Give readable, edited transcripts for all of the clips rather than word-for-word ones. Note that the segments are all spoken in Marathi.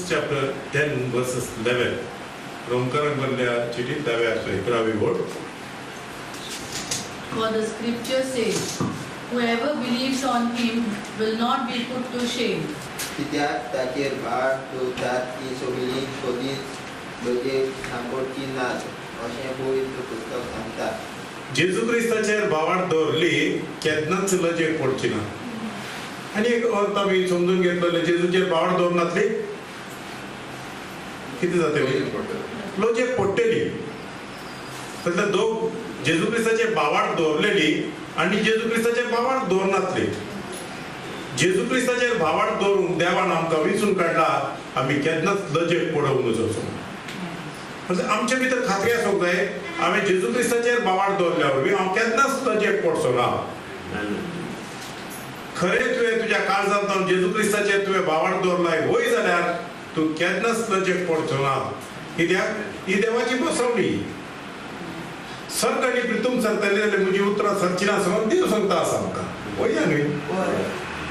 Romans chapter 10 verses 11. रोमकारांक बरल्या चिठीत 11वी ओळ. For the scripture says, whoever believes on him will not be put to shame. कित्याक ताचेर भार दवरतात ती सगळीं सोदीत लोकेक सांगोडची नात अशें पवित्र पुस्तक सांगता. जेजू क्रिस्ताचेर भावार्थ दवरली केन्नाच लजेक पडची ना. आनी एक अर्थ आमी समजून घेतलेले, जेजूचेर भावार्थ दवरनातली कितें जातली? लजेक पडटली. तसले दोग जेजू क्रिस्ताचेर भावार्थ दवरलेली आनी जेजू क्रिस्ताचेर भावार्थ दवरनातली. जेजू क्रिस्ताचेर भावार्थ दवरून देवान आमकां विचून काडला, आमी केन्नाच लजेक पडोवंक नजो. आमचे भितर खात्री आसूंक जाय, हांवें जेजू क्रिस्ताचेर भावार्थ दवरल्या वरवीं हांव केन्नाच लजेक पडचो ना. खरें तुवें तुज्या काळजांत हांव जेजू क्रिस्ताचेर तुवें भावार्थ दवरलाय वय जाल्यार तूं केन्नाच लजेक पडचो ना. कित्याक ही देवाची बसवणी. सर्ग आनी प्रितूम सांगतली जाल्यार म्हजी उतरां सरची ना समज देव सांगता आसा आमकां. वया न्ही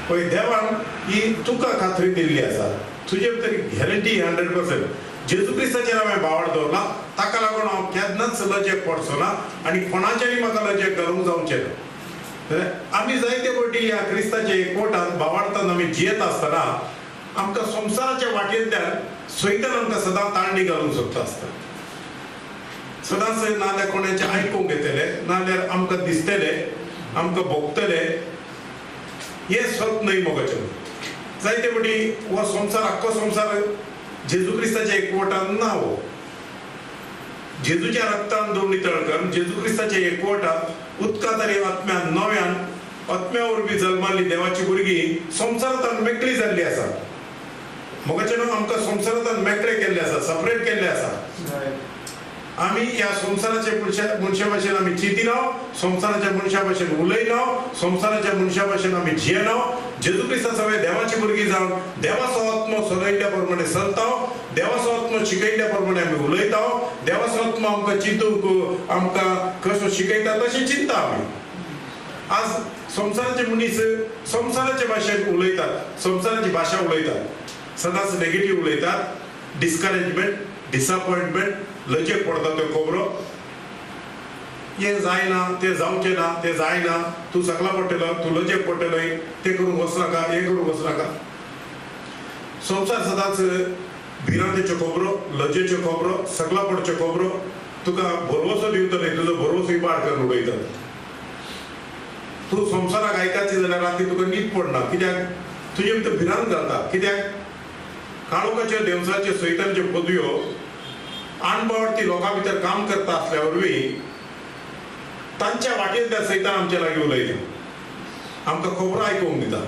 पळय, देवान ही तुका खात्री दिल्ली आसा. तुजे भितर गॅरंटी 100%. जेजू क्रिस्ताचेर हांवें भावार्थ दवरला, ताका लागून हांव केन्नाच लजेक पडचो ना आनी कोणाचेरय म्हाका लजेक घालूंक जावचें ना. आमी जायते फावटी ह्या क्रिस्ताच्या एकवटांत भावार्थान आमी जियेत आसतना आमकां संवसाराच्या वाटेंतल्यान सैतान आमकां सदां तांडी घालूंक सोदता आसता. सदांच नाल्यार कोणाचें आयकूंक घेतले, नाल्यार आमकां दिसतले, आमकां भोगतले, हे सत न्हय मोगाचें. जायते फावटी हो संवसार, आख्खो संवसार जेजू क्रिस्ताच्या एकवटान ना. हो जेजूच्या रक्तान दोन नितळ करून जेजू क्रिस्ताच्या एकवटात उदकांत आनी आत्म्यान नव्यान आत्म्या वरवीं जल्माल्ली देवाची भुरगीं संवसारांत मेकळी जाल्ली आसा. मोगाचें आमकां संवसारांत मेकळे केल्ले आसा, सपरेट केल्ले आसा. आमी ह्या संवसाराचे मनशा भाशेन आमी चिंतिना, संवसाराच्या मनशा भाशेन उलयना, संवसाराच्या मनशा भाशेन आमी जियेना. जेजू क्रिस्ता सगळे देवाची भुरगीं जावन देवाचो आत्मो चलयल्ल्या प्रमाणे चलता, देवाचो आत्मो शिकयल्ल्या प्रमाणे आमी उलयता, देवाचो आत्मो आमकां चिंतूंक आमकां कसो शिकयता तशें चिंतता आमी. आज संवसाराचे मनीस संवसाराच्या भाशेन उलयतात, संवसाराची भाशा उलयतात, सदांच नेगेटीव उलयतात. डिस्करेजमेंट, डिसअपॉइंटमेंट, लजेक पडटा त्यो खबरो. हे जायना, ते जावचें ना, ते जायना, तूं सकला पडटलो, तूं लजेक पडटलोय, ते करूंक वचनाका, हे करूंक वचनाका. संवसार सदांच भिरांतेच्यो खबरो, लजेच्यो खबरो, सकला पडच्यो खबरो तुका भरवसो दिवतले, तुजो भरवसो इबाड करून उडयतात. तूं संवसाराक आयकाची जाल्यार राती तुका न्हीद पडना. कित्याक? तुजे भितर भिरांत घालता. कित्याक? काळोखाच्यो देवसाच्यो सैतानाच्यो पदव्यो अनबावडती लोकां भितर काम करता आसल्या वरवीं तांच्या वाटेंतल्यान सैतान आमचे लागीं उलयता, आमकां खबरो आयकूंक दिता.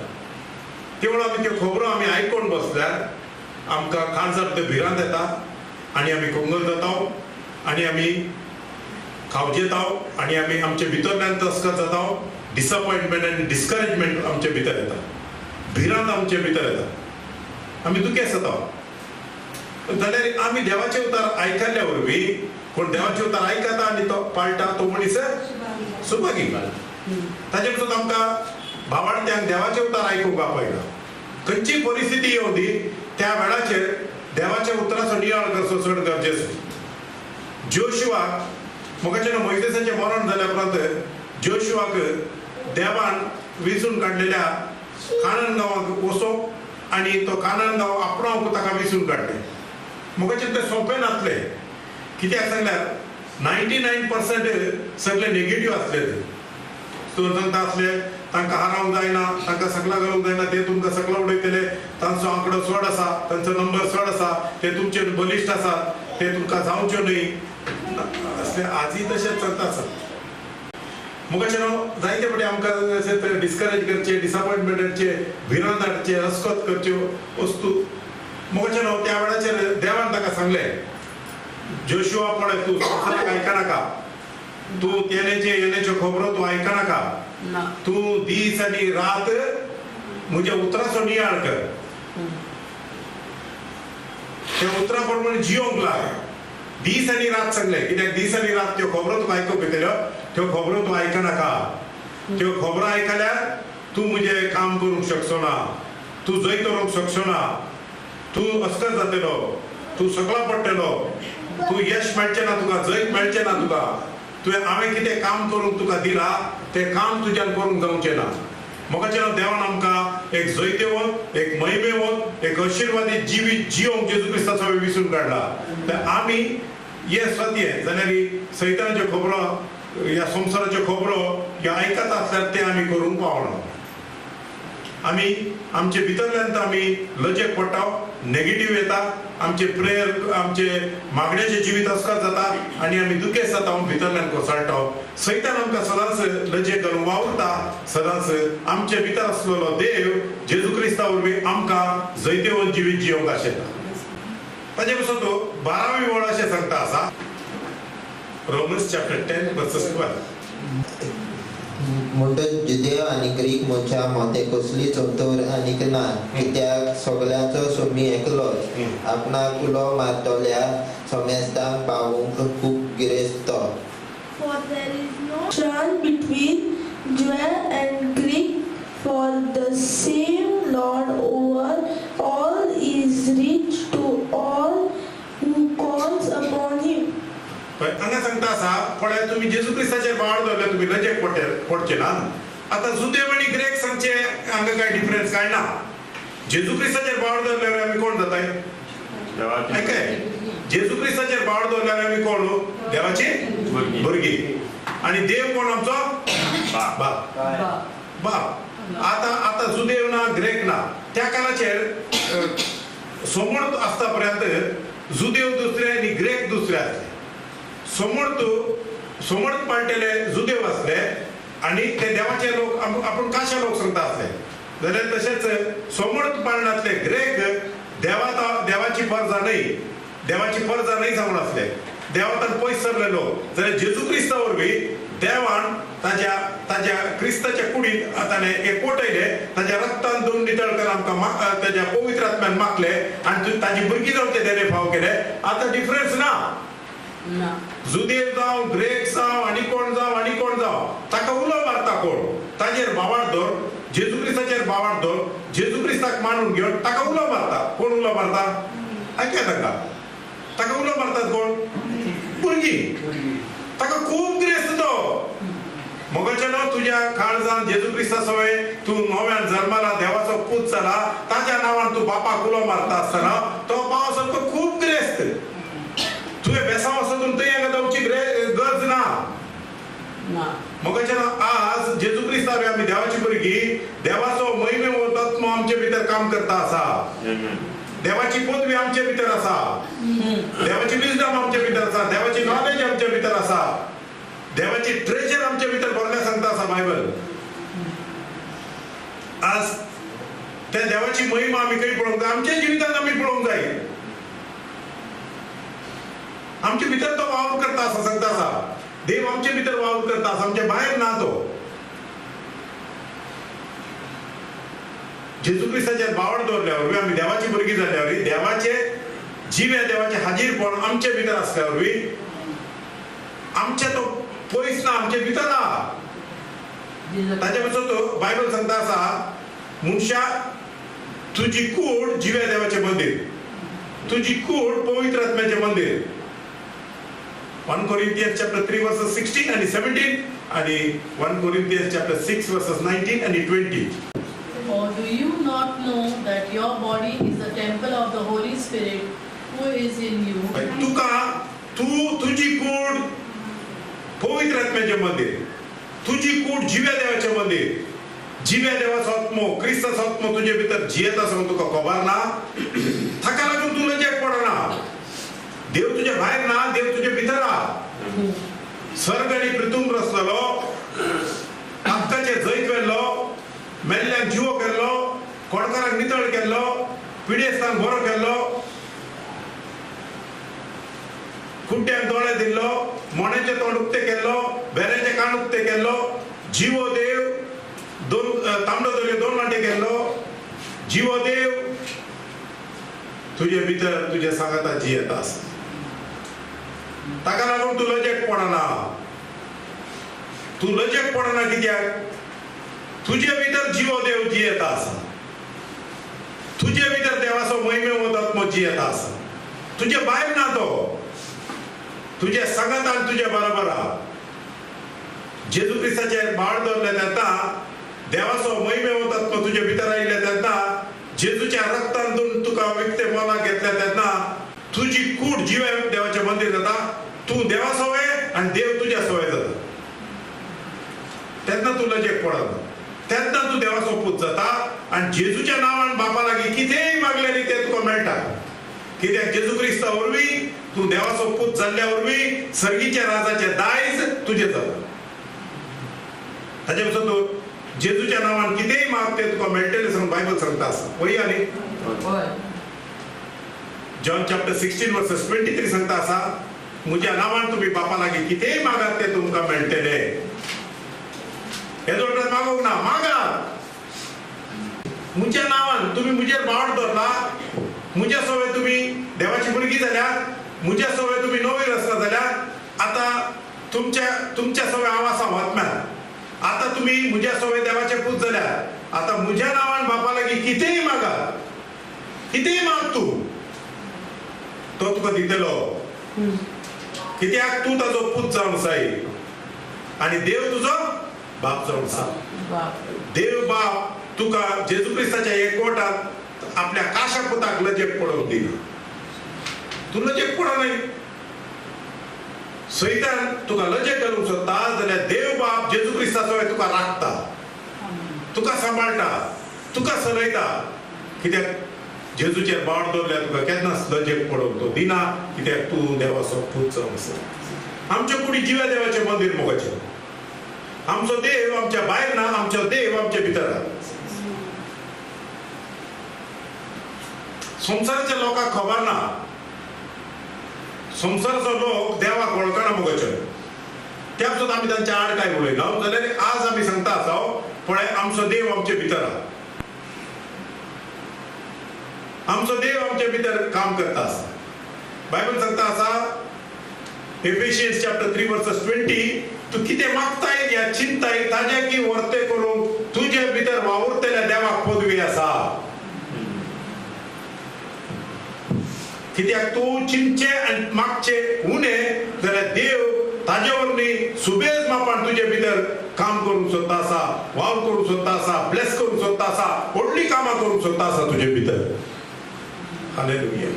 ते वेळार आमी त्यो खबरो आमी आयकून बसल्यार आमकां काळजा भितर भिरांत येता आनी आमी कोंगल जाता आनी आमी खावजेता आनी आमी आमचे भितरल्यान तस्कत जाता. डिसअपॉइंटमेंट आनी डिस्करेजमेंट आमचे भितर येता, भिरांत आमचे भितर येता, आमी दुखेस्त जाता. जाल्यार आमी देवाचे उतार आयकल्ल्या वरवीं कोण देवाचे उतार आयकता आनी तो पाळटा तो मनीस सुभागी. ताचे पसून आमकां भावार्थ्यांक देवाचे उतार आयकूंक आपयला. खंयची परिस्थिती येवं दी, त्या वेळाचेर देवाच्या उतराचो नियाळ करचो चड गरजेचो. जोशुवाक मोगाचें मोइसेसाचें मरण जाल्या उपरांत जोशुवाक देवान विचून काडलेल्या कानान गांवाक वचोंक आनी तो कानान गांव आपणावंक ताका विचून काडलें. मोगाचें तें सोंपें नासलें. कित्याक सांगल्यार 99% सगळे नेगेटीव आसले. तो सांगता आसले तांकां हारावंक जायना, तांकां सकला घालूंक जायना, ते तुमकां सकला उडयतले, तांचो आंकडो चड आसा, तांचो नंबर चड आसा, ते तुमचे बलिश्ट आसात, ते तुमकां जावच्यो न्हय. असले आजय तशेंच चलता आसा. मोगाचें जायते फावटी आमकां डिस्करेज करचे, डिसअपॉइंटमेंटाचे, भिरांत हाडचे, अस्कोत करच्यो वस्तू. मोगाचें त्या वेळाचेर देवान ताका सांगलें, जोशुआ पळय, तूं संवसाराक आयकनाका, तूं येण्याच्यो खबरो तूं आयकनाका, तूं दीस आनी रात म्हज्या उतराचो नियाळ कर, त्या उतरा प्रमाणे जियोंक लाग. दीस आनी रात सांगलें. कित्याक दीस आनी रात त्यो खबरो तुका आयकूंक येतल्यो, त्यो खबरो तूं आयकनाका. त्यो खबरो आयकल्यार तूं म्हजें काम करूंक शकचो ना, तूं जैत करूंक शकचो ना. तू अस्कर जातलो, तू सकला पडटलो, तू यश मेळचें ना तुका, जैत मेळचें ना तुका, तुवें हांवें कितें काम करूंक तुका दिला तें काम तुज्यान करूंक जावचें ना. मोगाचें देवान आमकां एक जैतेवंत, एक महिमेवंत, एक आशिर्वादीत जिवीत जियोंक जेजू क्रिस्ताचो विसून काडला. तर आमी हे सत्य जाल्यार सैतानाच्यो खबरो, ह्या संवसाराच्यो खबरो ह्यो आयकता आसल्यार ते आमी करूंक पावना. आमी आमचे भितरल्यान आमी लजेक पडटा, नेगेटिव्ह येता, आमचे प्रेयर, आमचे मागण्याचे जिवीत अस्कार जाता आनी आमी दुखेस्त जाता, भितरल्यान कोसळटा. सैतान आमकां सदांच लजेक घालून वावुरता, सदांच आमचे भितर आसलेलो देव जेजू क्रिस्ता वरवीं आमकां जैतेवंत जिवीत जियोंक आशेता. ताचे पासून तो 12वी वळ अशें सांगता आसा, रोमन्स चॅप्टर 10 वर्सेस 12. म्हणटच जुदेव आनी ग्रीक मनशा मते कसलीच अंतर आनीक ना, कित्याक सगळ्यांचो सोमी एकलोच. आपणाक उलो मारतल्या समेस्तांक पावूंक खूब गिरेस्त. For there is no difference between Jew and Greek, for the same Lord over all is rich to all who calls upon him. हांगा सांगता आसा, पळय तुम्ही जेजू क्रिस्ताचेर बाळ दवरले तुमी लजेक पडचे ना. आतां जुदेव आनी ग्रेक सांगचे हांगा काय डिफरन्स काय ना. जेजू क्रिस्ताचेर बाळ दवरल्यार आमी कोण जाताय? काय जेजू क्रिस्ताचेर बाळ दवरल्यार आमी कोण? देवाची भुरगीं. आनी देव कोण आमचो? बाप. बाप. आता जुदेव ना, ग्रेक ना. त्या काळाचेर समर्थ आसता पर्यंत जुदेव दुसरे आनी ग्रेक दुसरे आसले. समर्थ पाळटेले जुदेव असले आणि ते देवाचे लोक आपण काशा लोक सांगता असले. जाल्यार तशेंच समर्थ पाळणातले ग्रेक देवाची फर्जा नाही सांगून असले. देवातान पयस सरले लोक. जाल्यार जेजू क्रिस्ता वरवीं देवान ताज्या क्रिस्ताच्या कुडींत ताणें एकवटयले, ताज्या रक्तान दोन नितळकर आमकां ताज्या पवित्र आत्म्यान मागले आनी ताजी भुरगीं जावचे तेणे फाव केले. आतां डिफरन्स ना. जुदेव जावं, ग्रेक जावं, आनी कोण जावं ताका उलो मारता कोण? ताजेर बावाड दवर, जेजू क्रिस्ताचेर बावाड दवर, जेजू क्रिस्ताक मानून घेवन ताका उलो मारता. कोण उलो मारता? आयकया ताका उलो मारतात कोण? भुरगीं. ताका खूब गिरेस्त तो. मोगाचेनो तुज्या काळजान जेजू क्रिस्ता सवय तू नव्यान जल्माला, देवाचो पूत जाला, ताज्या नांवान तू बापाक उलो मारता आसतना तो पाव सारको खूब गिरेस्त. तुवें बेसांव सोदून थंय हांगा जावची गरज ना. मोगाचेनो आज जेजू क्रिस्ता आमी देवाची भुरगीं, देवाचो महिमेवंत आत्मो आमचे भितर काम करता आसा. देवाची पदवी आमचे भितर आसा, देवाची विजडम आमचे भितर आसा, देवाची नॉलेज आमचे भितर आसा, देवाची ट्रेजर आमचे भितर भरल्या सांगता आसा बायबल. आज त्या देवाची महिमा आमी खंय पळोवंक जाय? आमच्या जिवितांत आमी पळोवंक जाय. आमचे भितर तो वावर करता आसा सांगता आसा. देव आमचे भितर वावर करता आसा, आमच्या भायर ना तो. जेजू क्रिस्ताचेर बावड दवरल्या वरवीं आमी देवाची भुरगीं जाल्ल्या वरवीं देवाचे देवाचे हाजीरपण आमचे भितर आसल्या वरवीं आमचे तो पयस ना, आमचे भितर आहा. ताचे पासून तो बायबल सांगता आसा, मनशा तुजी कूड जिव्या देवाचे मंदिर, तुजी कूड पवित्र आत्म्याचे मंदिर. 1 Corinthians chapter 3 verses 16 and 17 and 1 Corinthians chapter 6 verses 19 and 20. Or do you not know that your body is the temple of the Holy Spirit who is in you? तुझी कूड पवित्र आत्म्याचे मंदिर, तुझी कूड जिव्या देवाचे मंदिर. जिव्या देवाचो आत्मो, क्रिस्ताचो आत्मो तुजे भितर जियेत आसा तुका खबर ना. ताका लागून तू लजेक पडना. देव तुझ्या भायर ना, देव तुझ्या भितर आहा. सर्ग आनी पृथ्वी रचलेलो, आत्ताचे जैत वेल्लो, मेल्ल्यांक जिवो केल्लो, कोडकाराक नितळ केल्लो, पिडेस्तांक बरो केल्लो, खुट्ट्यांक दोळे दिल्लो, मोण्याचे तोंड उक्ते केल्लो, बेऱ्याचे कान उक्ते केल्लो, जिवो देव तांबडो दोले 2 वांटे केल्लो. जिवो देव तुझे भितर तुझे सांगाता जियेत आसा. ताका लागून तू लजेक पडना. तू लजेक पडना कित्याक? तुझे भितर जिवो देव जियेत आसा. तुझे भितर देवाचो महिमेवंत वची येता आसा तुझे भायर ना तो तुझे सांगात आनी तुझे बरोबर आहा जेजू क्रिस्ताचेर बाळ दवरले तेन्ना देवाचो महिमेवंत आत्मा तुझे भितर आयिल्ले तेन्ना जेजूच्या रक्तान तुका विकते मोलाक घेतले तेन्ना तुझी कूड जिवे देवाचे मंदिर जाता तू देवा सवय आणि देव तुझ्या सवय जाता तेन्ना तू लजेक पडना तेन्ना तू देवाचो पूत जाता आणि जेजूच्या नांवान बापा लागीं कितेंय मागलें ते तुका मेळटा कित्याक जेजू क्रिस्ता वरवीं तू देवाचो पूत जाल्ल्या वरवीं सर्गीच्या राजाचे दायज तुझे जाता ताचे पासून तू जेजूच्या नांवान कितेंय माग ते तुका मेळटलें सांगून बायबल सांगता आसा वय आनी जॉन चॅप्टर 16 वर्सेस 23 सांगता आसा म्हज्या नांवान तुम्ही बापा लागीं कितेंय मागात ते तुमकां मेळटले हे जोडटात मागोंक ना मागात म्हज्या नांवान तुम्ही म्हजेर बाळ दवरला म्हज्या सवय तुम्ही देवाची भुरगीं जाल्यात म्हज्या सवय तुम्ही नवीर आसता जाल्यार आतां तुमच्या सवय हांव आसा वतम्यान आता तुम्ही म्हज्या सवय देवाचे पूत जाल्यार आता म्हज्या नांवान बापा लागीं कितेंय मागात कितेंय माग तू तो तुका दितलो कित्याक तू ताजो पूत जावन आसाय आणि देव तुजो बाप जावन आसा देव बाप तुका जेजू क्रिस्ताच्या एकवटात आपल्या काशा पुताक लजेक पडोवंक दिना तू लजेक पडो नाही सैतान तुका लजेक घालूंक सोदता जाल्यार देव बाप जेजू क्रिस्ताचो तुका राखता तुका सांबाळटा तुका चलयता कित्याक जेजूचेर बाळ दवरल्यार तुका केन्नाच लजेक पडोवंक तो दिना कित्याक तू देवाचो पूत जावन आसा आमचे कुडी जिव्या देवाचें मंदीर मोगाचें आमचो देव आमच्या भायर ना आमचो देव आमच्या भितर आहा संवसाराच्या लोकांक खबर ना संवसाराचो लोक देवाक वळखना मुगोचे त्या पासून आमी तांच्या आड काय उलयना जाल्यार आज आमी सांगता आसा पळय आमचो देव आमचे भितर आहा आमचो देव आमच्या भितर काम करता आसा बायबल सांगता आसा एफिशियन्स चॅप्टर 3 वर्सेस 20 तू कितें मागताय या चिंताय ताजे की वर्ते करूंक तुजे भितर वावुरतल्या देवाक पदवी आसा कित्याक तू चिंचे आनी मागचे उणे जाल्यार देव ताजे वरवीं सुबेज मापान तुजे भितर काम करूंक सोदता आसा वाव करूंक सोदता आसा ब्लेस करूंक सोदता आसा व्हडली कामां करूंक सोदता आसा तुजे भितर हालेलुया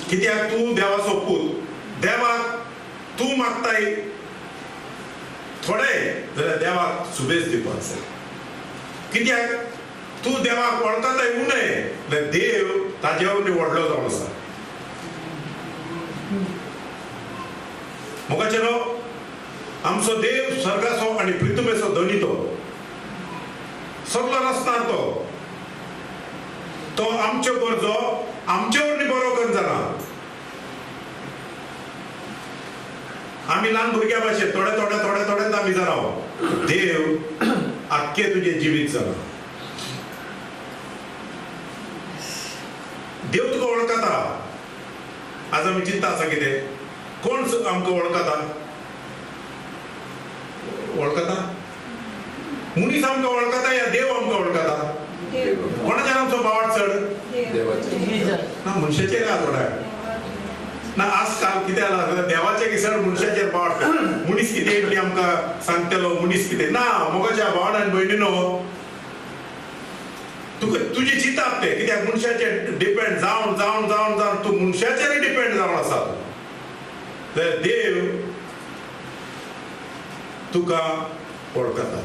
कित्याक तू देवाचो पूत देवाक तू मागताय थोडे जाल्यार देवाक सुबेज दिवपाक जाय कित्याक तू देवाक वळखताय उणे जाल्यार देव ताजे वरवीं व्हडलो जावन आसा मोगाचेरो आमचो देव स्वर्गाचो आनी पृथ्वीचो धनी तो सगळो रचणार तो आमच्यो गरजो आमचे वरवीं बरो करना आमी ल्हान भुरग्या भाशेन थोडेच आमी जाणा देव आख्खे तुजे जिवीत जाणा देव तुका वळखता आज आमी चिंता आसा कितें कोण आमकां वळखता मनीस आमकां वळखता या देव आमकां वळखता कोणाच्यान आमचो बावट चड ना मनशाचेर आहा थोड्या ना आजकाल कितें जाला देवाचे किसड मनशाचेर बावट मनीस कितें आमकां सांगतलो मनीस कितें ना मोगाच्या भावान आनी भयणीनो तुजी चिंताप ते कित्याक मनशाचेर डिपेंड जावन तू मनशाचेर डिपेंड जावन आसा जाल्यार देव तुका वळखता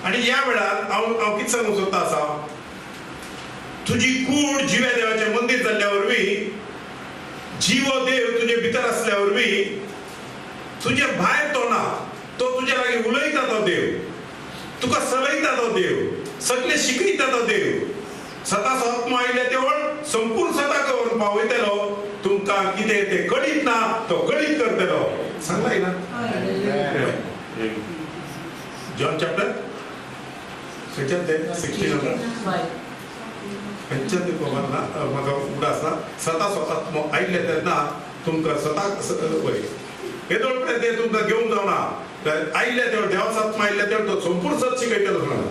आनी ह्या वेळार हांव कितें सांगूंक सोदता आसा तुजी कूड जिव्या देवाचें मंदीर जाल्ल्या वरवीं जिवो देव तुजे भितर आसल्या वरवीं तुजे भायर तो ना तो तुजे लागीं उलयता तो देव तुका चलयता तो देव सगळे शिकयता तो देव सताचो आत्मा आयले तेवळ संपूर्ण सताक व्हरून पावयतलो तुमकां कितें तें कळीत ना तो कळीत करतलो सांगलाय ना जॉन चॅप्टर 16 खंयच्यान खबर ना म्हाका उगडास आसता सताचो आत्मो आयले तेन्ना तुमकां सताक वय हे दोन ते तुमकां घेवन जावना आयले तेवळ देवाचो आत्मा आयले तेवळ तो संपूर्ण सत शिकयतलो म्हणून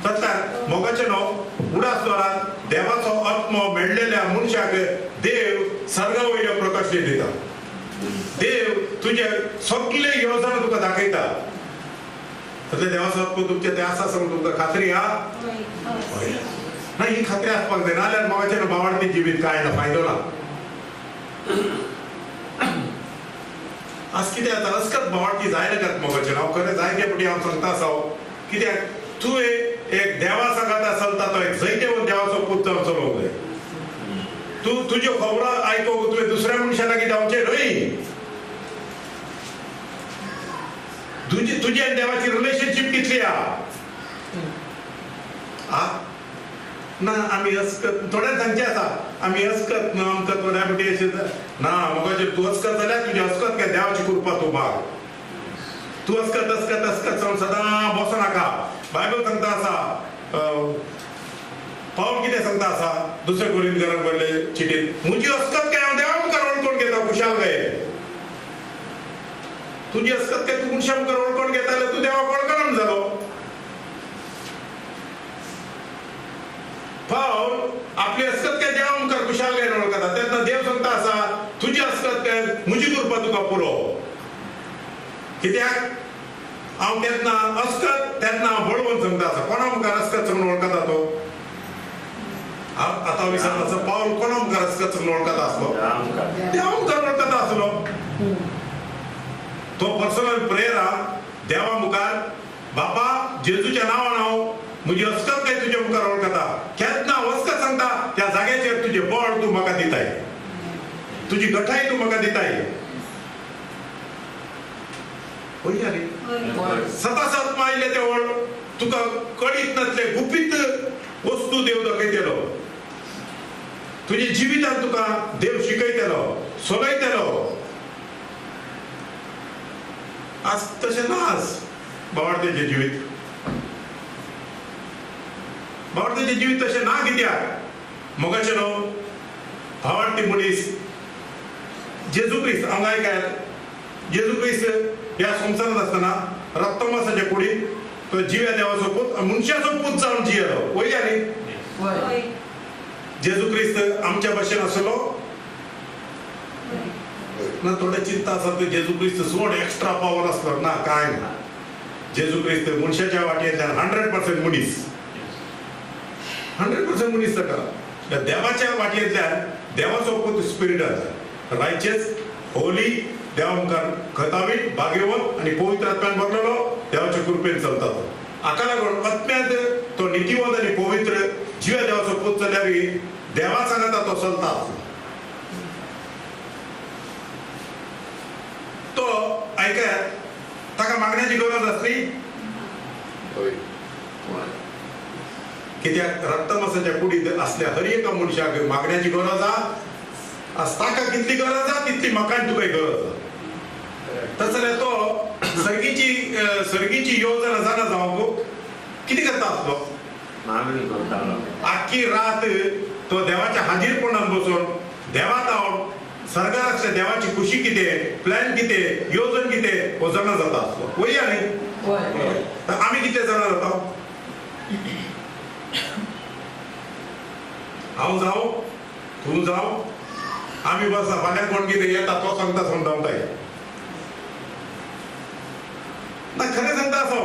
तर मोगाचे न्हू उडास दोरात देवाचो आत्मो मेळलेल्या मनशाक देव सर्गा वयलो प्रकाश दिता. देव तुझे सगळे योजना तुका दाखयता. तसले देवाचो आत्मो तुमचे ते आसा असं तुमकां खात्री हा ना? ही खात्री आसपाक जाय, नाल्यार मोगाचे भावार्थी जिवीत काय ना, फायदो ना. आज कितें जाता असकत भावार्थी जायना करता मोगाचे हांव खरें जायते फावटी हांव सांगता आसा कित्याक तूं एक देवा सांगाता चलता तो एक जैते देवाचो पूत जावन चलोवंक जाय. तू तुज्यो खबरो आयकोवंक तुवें दुसऱ्या मनशा लागीं जावचें न्हय. तुजी आनी देवाची रिलेशनशीप कितली आहा ना? आमी हसकत थोड्यां सांगचें आसा आमी हसकत न्हू आमकां थोड्या फावटी अशें ना. मोगाचेर तूं हसकत जाल्यार तुजी हसकत काय देवाची कृपा तूं भाग. तूं हसकत हसकत हसकत जावन सदां बसो नाका. बायबल सांगता आसा, पाऊल कितें सांगता आसा दुसऱ्या कोरिंथीयांक बरयले चिठींत, म्हजी हसकत काय हांव देवा मुखार वळखून घेता खुशाल गाय. तुजी हसकत काय तूं मनशा मुखार वळखून घेता जाल्यार तूं देवाक वळखना जालो. पाऊल आपली हसकत काय देवा मुखार खुशाल गाय वळखता. तेन्ना देव सांगता आसा तुजी हसकत काय म्हजी कृपा तुका पुरो. कित्याक हांव तेन्ना हसकत तेन्ना हांव बळवून सांगता आसा. कोणा मुखार हसकत सांगून वळखता तो? आता विचारता पाऊल कोणा मुखार हसकत सांगून वळखता आसलो? देवा मुखार वळखता आसलो. तो पर्सनल प्रेयर देवा मुखार बापा जेजूच्या नांवान हांव म्हजी हसकत काय तुज्या मुखार वळखता. केन्ना हसकत सांगता त्या जाग्याचेर तुजें बळ तूं म्हाका दिताय, तुजी गठाय तूं म्हाका दिताय. सता सत मायले ते वळ तुका कळीत नासले गुपीत वस्तू देव दाखयतलो. तुझे जिवितांत तुका देव शिकयतलो, सोलयतलो. आज तशें ना. आज भावार्थ्याचें जिवीत भावार्थ्याचें जिवीत तशें ना. कित्याक मोगाचें न्हू भावार्थी मनीस जेजू क्रिस्त हांव आयकात जेजू क्रिस्त ह्या संवसारांत आसतना रक्तमासाच्या कुडींत तो जिव्या देवाचो पूत मनशाचो पूत जावन जियेलो. वयल्या न्ही? जेजू क्रिस्त आमच्या भाशेन आसलो ना? थोडे चिंता आसा की जेजू क्रिस्त सोड एक्स्ट्रा पावर आसलो ना? काय ना. जेजू क्रिस्त मनशाच्या वाटेंतल्यान 100% मनीस 100% मनीस जाता. देवाच्या वाटेंतल्यान देवाचो पूत स्पिरीट आसा, रायचेस होली, देवा मुखार खतावीत भाग्यवंत आनी पवित्र आत्म्यान भरलेलो, देवाच्या कृपेन चलता तो. हाका लागून आत्म्यांत तो नितीवंत आनी पवित्र जिव्या देवाचो पूत जाल्यार देवा सांगता तो चलता. तो ऐकात ताका मागण्याची गरज आसली. कित्याक रक्तमासाच्या कुडींत असल्या हर एका मनशाक मागण्याची गरज आसा. ताका कितली गरज आसा तितली म्हाका तुका गरज आसा. तसले तो सर्गीची योजना जाणा जावंक कितें करता आसलो? आख्खी रात तो देवाच्या हाजीरपणान बसून देवाक हांव सर्गार आसल्या देवाची खुशी कितें, प्लॅन कितें, योजन कितें हो जाणा जाता आसलो. वयया न्ही? आमी कितें जाणा जाता? हांव जावं तूं जावं आमी बसा फाल्यां कोण कितें येता तो सांगता समजावताय ना. खरें सांगता आसा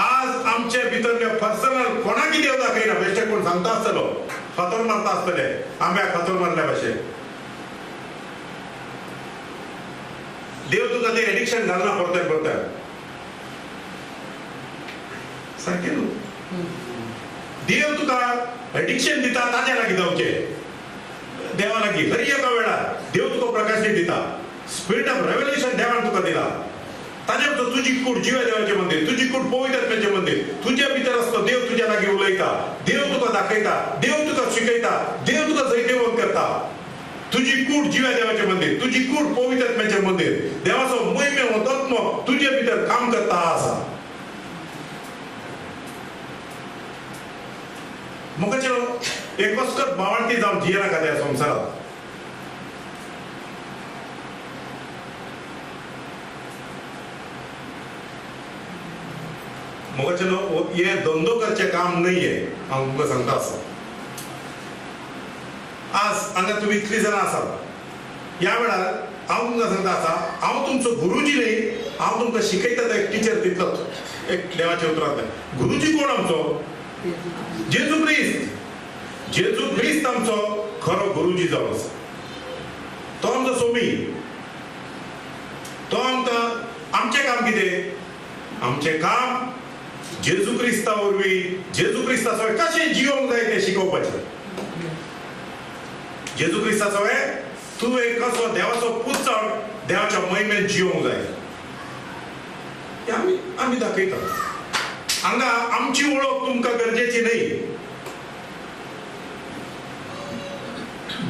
आज आमचे भितरले पर्सनल कोणाक देव दाखयना. बेश्टे कोण सांगता आसतलो फातर मारता आसतले आंब्याक फातर मारल्या भाशेन. देव तुका ते एडिक्शन घालना परते परते. सारकें न्हू? देव तुका एडिक्शन दिता ताज्या लागीं जावचें. देवा लागीं खरी एका वेळार देव तुका प्रकाश दिता. स्पिरीट ऑफ रेव्हलेशन देवान तुका दिला. ताजे भितर तुजी कूड जिव्या देवाचें मंदीर, तुजी कूड पवित्र आत्म्याचें मंदीर. तुज्या भितर आसलो देव तुज्या लागीं उलयता, देव तुका दाखयता, देव तुका शिकयता, देव तुका जैतेवंत करता. तुजी कूड जिव्या देवाचें मंदीर, तुजी कूड पवित्र आत्म्याचें मंदीर. देवाचो महिमेवंत आत्मो तुजे भितर काम करता आसा. मोगाचें एक वस्कत भावार्थी जावन जियेना का ह्या संवसारांत? मोगाचे हे धंदो करचे काम नाहीये हांव तुमकां सांगता आसा. आज हांगा तुम्ही इतली जाणां आसात, ह्या वेळार हांव तुमकां सांगता आसा, हांव तुमचो गुरुजी न्ही, हांव तुमकां शिकयता तो एक टिचर तितलोच. एक देवाच्या उतरांतल्यान गुरुजी कोण आमचो? जेजू क्रिस्त. जेजू क्रिस्त आमचो खरो गुरुजी जावन आसा. तो आमचो सोमी. तो आमकां आमचें काम कितें? आमचें काम जेजू क्रिस्ता वरवीं जेजू क्रिस्ता सवय कशें जियोंक जाय तें शिकोवपाचें. जेजू क्रिस्ता सवय तूं एक कसो देवाचो पुत्र देवाच्या महिमेन जियोंक जाय हें आमी दाखयता. हांगा आमची वळख तुमकां गरजेची न्ही.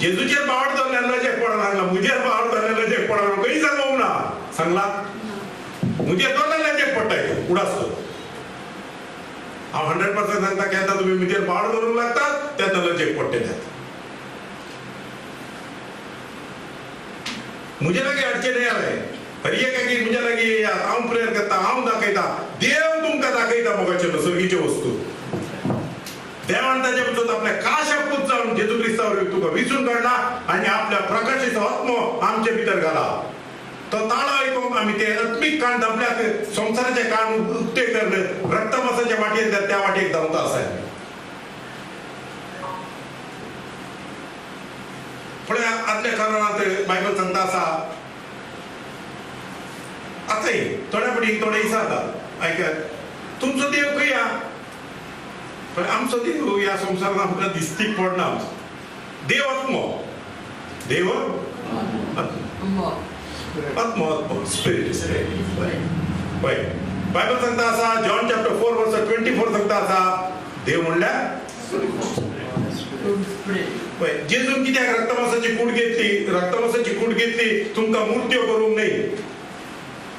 जेजूचेर पावड धरलेलो जे पडना, हांगा मुजेर पावड धरलेलो जे पडना खंय सांगूंक ना. सांगला मुजेर धरलेले जे पडटाय उडासतो. हांव 100% सांगता केन्ना तुमी मुजेर पावड धरूंक लागतात तेन्ना लजेक पडटले. मुजे लागी हाडचे न्ही हांवें. हर एकाकी मुजे लागी येयात, हांव प्रेयर करता, हांव दाखयता. देव तुमकां दाखयता मोगाचे सर्गीचे वस्तू. देवान ताचे पसत आपल्या काशापूत जावन जेजू क्रिस्ता वरवीं तुका विसरून काडला आनी आपल्या प्रकाशीचो आत्मो आमचे भितर घाला. तो ताळो आयकूंक आमी ते आत्मीक काण आपल्याक संवसाराचे काण उक्ते करून रक्तमासाच्या वाटेर त्या वाटेक धांवता आसाय. फुडें आदल्या कारणांत बायबल सांगता आसा, आतांय थोड्या पडीक थोडे विचारतात, आयकात तुमचो देव खंय हा? पण आमचो देव ह्या संवसारांत आमकां दिसतीक पडना. देव आत्मो. देव आत्मो आत्मो स्पिरीट. पळय बायबल सांगता आसा, जॉन चॅप्टर 4 वर्स 24 सांगता आसा, देव म्हणल्यार पळय जेजून कित्याक रक्तमासाची कूड घेतली? रक्तमासाची कूड घेतली तुमकां मुर्त्यो करूंक न्ही.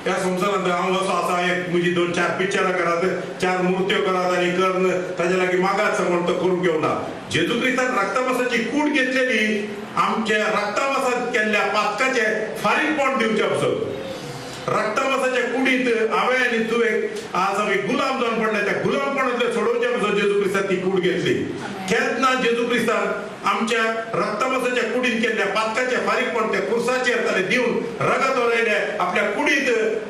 ह्या संवसारांत हांव असो आसा, एक म्हजी 2-4 पिक्चरां करात, 4 मुर्त्यो करात आनी कर्ण ताजे लागीं मागात सांगून तो करूंक येवना. जेजू क्रिस्तान रक्तमासाची कूड घेतलेली आमच्या रक्तमासात केल्ल्या पातकाचे फारीकपण दिवचे पसत. रक्तमासाच्या कुडींत हांवें आनी तुवें आज आमी गुलाम जावन पडले, त्या गुलामपणांतले सोडोवचे पसत जेजू क्रिस्तान ती कूड घेतली. केन्ना जेजू क्रिस्तान आमच्या रक्तमासाच्या कुडींत केल्ल्या पातकाचे फारीकपण त्या कुर्साचेर ताणें दिवन रगत ओरयले, आपल्या कुडींत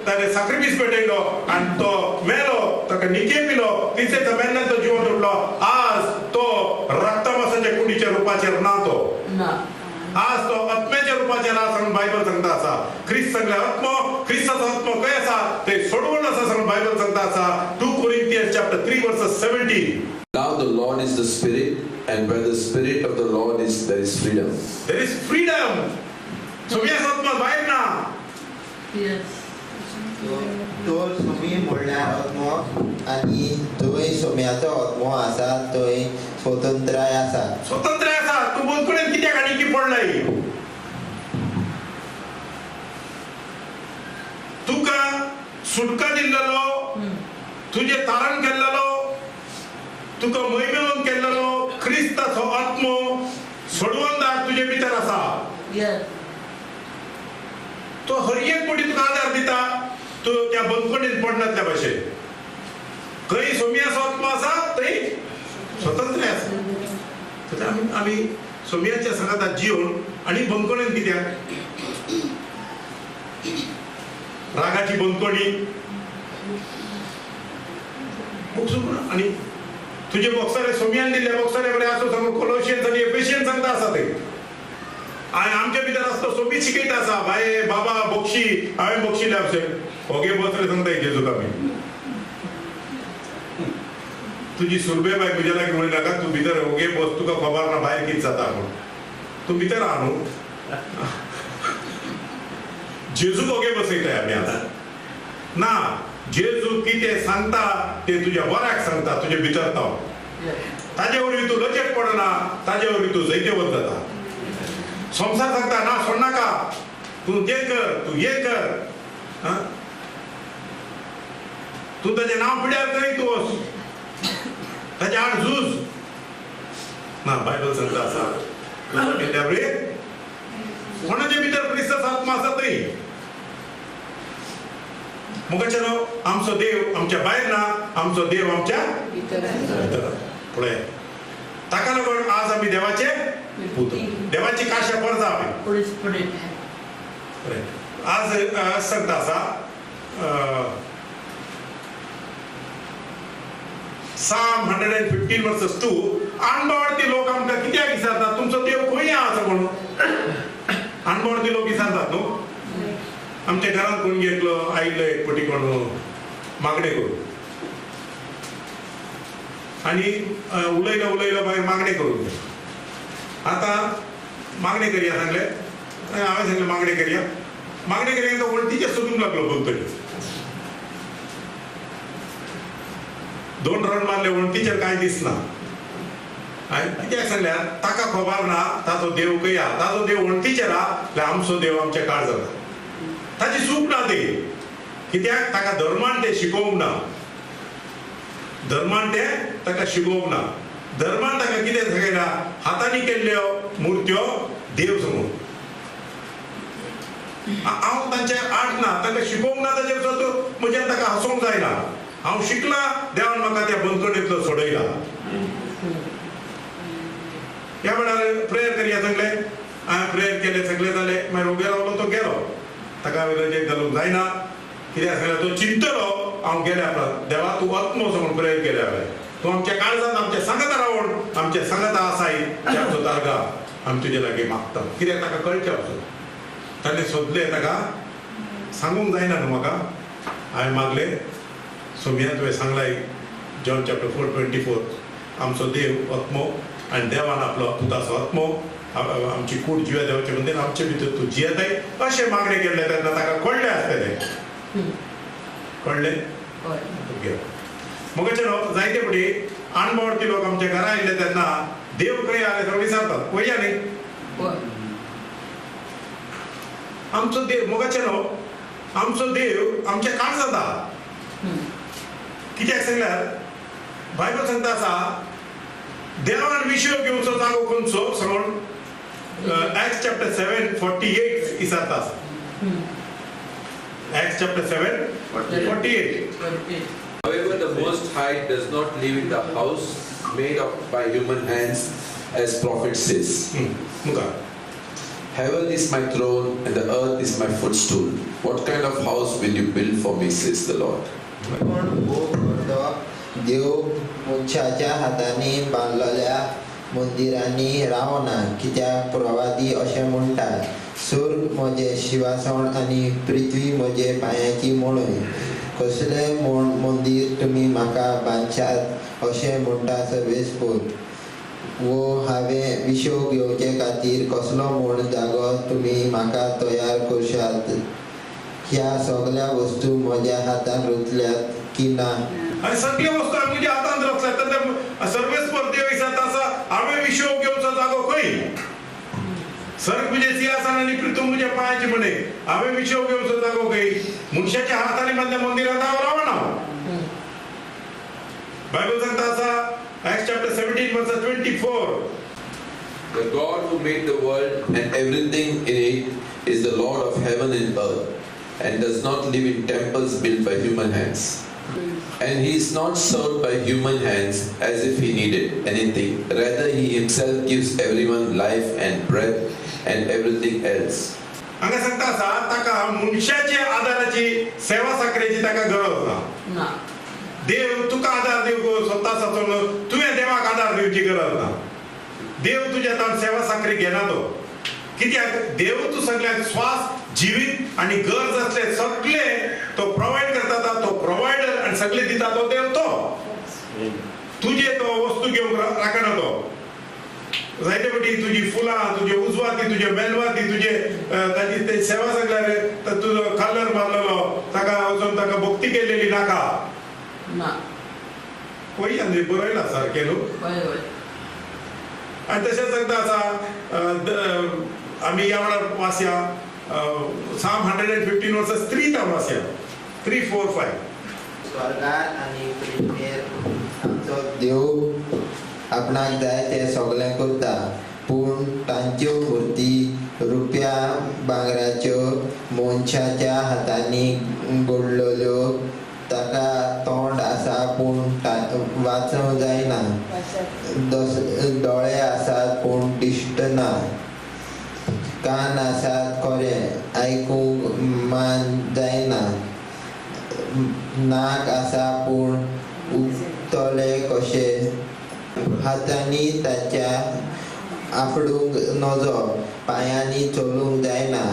ताणें सॅक्रिफायस पेटयलो आनी तो मेलो, ताका निकेपिलो, तिसऱ्या मेल्ल्यान तो जिवंत उरलो. आज तो रक्तमासाच्या कुडीच्या रुपाचेर ना. तो आज तो आत्म्याच्या रुपाचेर आसा म्हणून बायबल सांगता आसा. ख्रिस्त सांगले आत्मो, ख्रिस्ताचो आत्मो खंय आसा ते सोडवून आसा म्हणून बायबल सांगता आसा. 2 Corinthians chapter 3 verse 17. Now the Lord is the Spirit, and where the Spirit of the Lord is, there is freedom. There is freedom. सोम्याचो आत्मा भायर ना. Yes. तो सोमी म्हणल्यार आत्मो आनी थंय सोम्याचो आत्मो आसा थंय स्वतंत्राय आसा. स्वतंत्र आसा. तूं बंदखणीत कित्याक आनीकी पडलाय? तुका सुटका दिल्लो, तुझे तारण केल्लो, तुका महिमेवन केल्लो ख्रिस्ताचो आत्मो सोडवंदार तुजे भितर आसा. Yes. तो हर एक पटी तुका आदार दिता. तूं त्या बंदखणीत पडनातल्या भाशेन. खंय सोम्याचो आत्मो आसा थंय स्वतंत्र आसा. आमी सोम्याच्या सांगातात जिवन आनी बंदखणीत कित्याक? रागाची बंदखणी आनी तुझे बॉक्सारे सोम्यान दिल्ले बॉक्सारे बरें आसूं सांगून कोलोशियन्स आनी एफेशियन्स सांगता आसा ते. आनी आमच्या भितर आसता सोबी शिकयता आसा, बाय बाबा बक्षी हांवें बक्षिले अशें होगे बसरे सांगता जेजूक आमी. तुजी सुरबे बाय तुज्या लागीं म्हणून नाका, तूं भितर होगे बस, तुका खबर ना भायर कितें जाता म्हणून. तूं भितर आहा न्हू. जेजूक होगे बसयताय आमी आतां ना. जेजू कितें सांगता ते तुज्या बऱ्याक सांगता, तुजे भितर तो. ताजे वरवीं तूं लजेक पडना, ताजे वरवीं तूं जैतेवत जाता. संसार सांगता ना सोड नाका, तूं तें कर, तूं हें कर, तूं ताजें नांव पिड्यार करीत वच, ताजे आड झूज ना. बायबल सांगता आसा कोणाचे भितर क्रिस्ताचो आत्मा आसा थंय मुखाच्यानो आमचो देव आमच्या भायर ना, आमचो देव आमच्या भितर. पळय ताका लागून आज आमी देवाचे पूत, देवाची काशा परजा आमी. Holy Spirit. आज सांगता आसा Psalm 115 verses 2 अनबावडती लोक आमकां कित्याक विचारतात तुमचो देव खंय आहा असो म्हणून. अनबावडती लोक विचारतात न्हू. आमच्या घरांत कोण घेतलो आयिल्लो एक पटी कोण मागणे करून आनी उलयलो उलयलो मागीर मागणे करून. आतां मागणे करया सांगले, हांवें सांगलें मागणे करया. मागणे करया तो वळखीचे सोदूंक लागलो भोंवतणी. 2 राउंड मारले वणटीचेर कांय दिसना. हांवें कित्याक सांगल्यार ताका खबर ना ताचो देव खंय आहा. ताचो देव वणटीचेर आहा जाल्यार आमचो देव आमच्या काळजांत आहा. ताची चूक ना ती, कित्याक ताका धर्मान ते शिकोवंक ना. धर्मान ते ताका शिकोवंक ना. धर्मान ताका कितें सांगयला हातांनी केल्ल्यो मुर्त्यो देव समोर. हांव तांचे आड ना, ताका शिकोवंक ना ताचेर सुद्दां म्हज्यान ताका हांसोवंक जायना. हांव शिकला, देवान म्हाका त्या बंदखणींतलो सोडयला. ह्या वेळार प्रेयर करया सांगले. हांवें प्रेयर केले सगळे जाले. मागीर उबे रावलो तो गेलो. ताका रिजेक्ट घालूंक जायना. कित्याक सांगलें तो चिंतलो. हांव गेले आपलो देवा तूं आत्मो समोर प्रेयर केले हांवें. तूं आमच्या काळजांत आमच्या सांगाता रावून आमच्या सांगाता आसाय त्याचो तारगा आमी तुजे लागीं मागता. कित्याक ताका कळचें वचून ताणें सोदलें ताका सांगूंक जायना न्हू म्हाका. हांवें मागलें. सोम्या तुवें सांगलाय जॉन चॅप्टर 4:24 आमचो देव आत्मो आनी देवान आपलो पुताचो आत्मो आमची कूड जिवा देवाचे मंदीर आमचे भितर तूं जियेताय अशें मागणें केल्लें तेन्ना ताका कळ्ळें आसतलें. कळ्ळें मुखाचे न्हू जायते फावटी अणभवडती लोक आमच्या घरा आयिल्ले तेन्ना देव खंय आले तो विचारतात. पळया न्ही आमचो देव मुखाचे न्हू आमचो देव आमच्या काळजांत आहा. कित्याक सांगल्यार बायबल सांगता आसा देवान विशय घेवचो जागो खंयचो सांगून Acts chapter 7:48 विचारता आसा. Acts chapter 7:48. However, the Most High does not live in the house made up by human hands, as prophet says. Heaven is my throne and the earth is my footstool. What kind of house will you build for me, says the Lord? देव मनशाच्या हातांनी बांदलेल्या मंदिरांनी रावना. कित्याक प्रवादी अशें म्हणटात सूर्य म्हजें शिवासण आनी पृथ्वी म्हजे पांयाची मळय. कसलें मंदीर तुमी म्हाका बांदशात अशें म्हणटा सर्वेस्पूत. वो हांवें विशो घेवचे खातीर कसलो म्हूण जागो तुमी म्हाका तयार करशात. ह्या सगळ्या वस्तू म्हज्या हातान रुतल्यात की ना. आनी सगळे वस्तू म्हज्या हातान रचल्यात तेन्ना सर्वेस्पर देव विचारता आसा हांवें विशो घेवचो जागो खंय. सर्ग म्हणजे सिंहासन आनी पृथ्वी म्हज्या पांयाची म्हणे. हांवें विशो घेवचो जागो खंय. मनशाच्या हातांनी बांदल्या मंदिरांत हांव रावना. बायबल सांगता आसा Acts chapter 17 verse 24. The God who made the world and everything in it is the Lord of heaven and earth and does not live in temples built by human hands. And he is not served by human hands as if he needed anything. Rather, he himself gives everyone life and breath and everything else. हांगा सांगता आसा ताका मनशाच्या आदाराची सेवा साखरेची ताका गरज ना. देव तुका आदार दिवंक स्वता साचून तुवें देवाक आदार दिवची गरज ना. देव तुज्या तान सेवा साखरी घेना तो. कित्याक देव तूं सगळ्यांक स्वास जिवीत आनी गरज असले सगळे तो प्रोवाइड करता. तो प्रोवायडर आनी सगळे दिता तो देव तो. तुजे तो वस्तू घेवंक राखना तो. जायते फावटी तुजी फुलां तुजे उजवाती तुजे मेलवाती तुजे ताची ते सेवा सगळ्यार तुजो कलर मारलेलो ताका वचून ताका भक्ती केलेली नाका. पळय आनी बरयला सारकें न्हू. आनी तशेंच सांगता आसा आमी ह्या वेळार वाचया Psalm 115 वर्सेस 3 हांव वाचया 3, 4, 5. स्वर्गार आनी पृथ्वीर आमचो देव आपणाक जाय तें सगळें करता. पूण तांच्यो मुर्ती रुप्या भांगराच्यो मनशाच्या हातांनी घडलेल्यो ताका तोंड आसा पूण वाचूंक जायना दोळे आसात पूण दिसतना कान आसात खरें आयकूंक मान जायना नाक आसा पूण उक्तले कशें हातांनी ताच्या आपडूंक नजो पांयांनी चलूंक जायना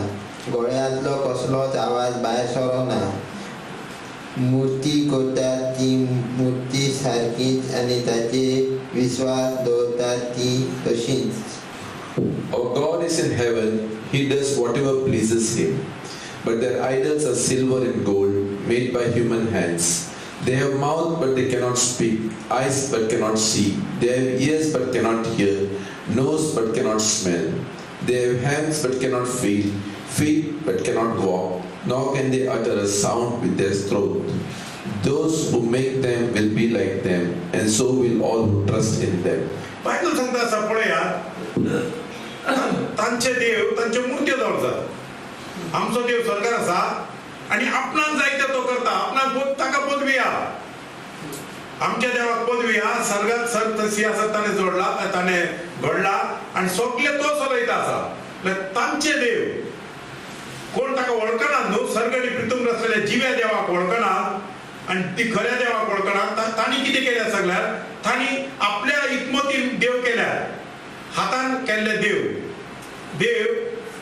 गळ्यांतलो कसलोच आवाज भायर सरोना मुर्ती करतात ती मुर्ती सारकीच आनी ताचेर विश्वास दवरतात ती तशीच. Our God is in heaven, He does whatever pleases Him. But their idols are silver and gold, made by human hands. They have mouth but they cannot speak, eyes but cannot see. They have ears but cannot hear, nose but cannot smell. They have hands but cannot feel, feet but cannot walk, nor can they utter a sound with their throat. Those who make them will be like them, and so will all who trust in them. Bible सांगता असा पळयात तांचे देव तांचे मूर्त्यो दवरतात. आमचो देव स्वर्गार आसा आनी आपणाक जाय ते तो करता. आपणाक ताका पदवी आहा. आमच्या देवाक पदवी आहा. सर्गात सर सिंहासन ताणें जोडला ताणें घडला आनी सगळे तो चलयता आसा. तांचे देव कोण ताका वळखना न्हू. सर्ग आनी पृथ्वी रचलेल्या जिव्या देवाक वळखना आनी ती खऱ्या देवाक वळखना. तांणी कितें केल्या सगळ्यार तांणी आपल्या इत्मतीन देव केल्या. हातान केल्ले देव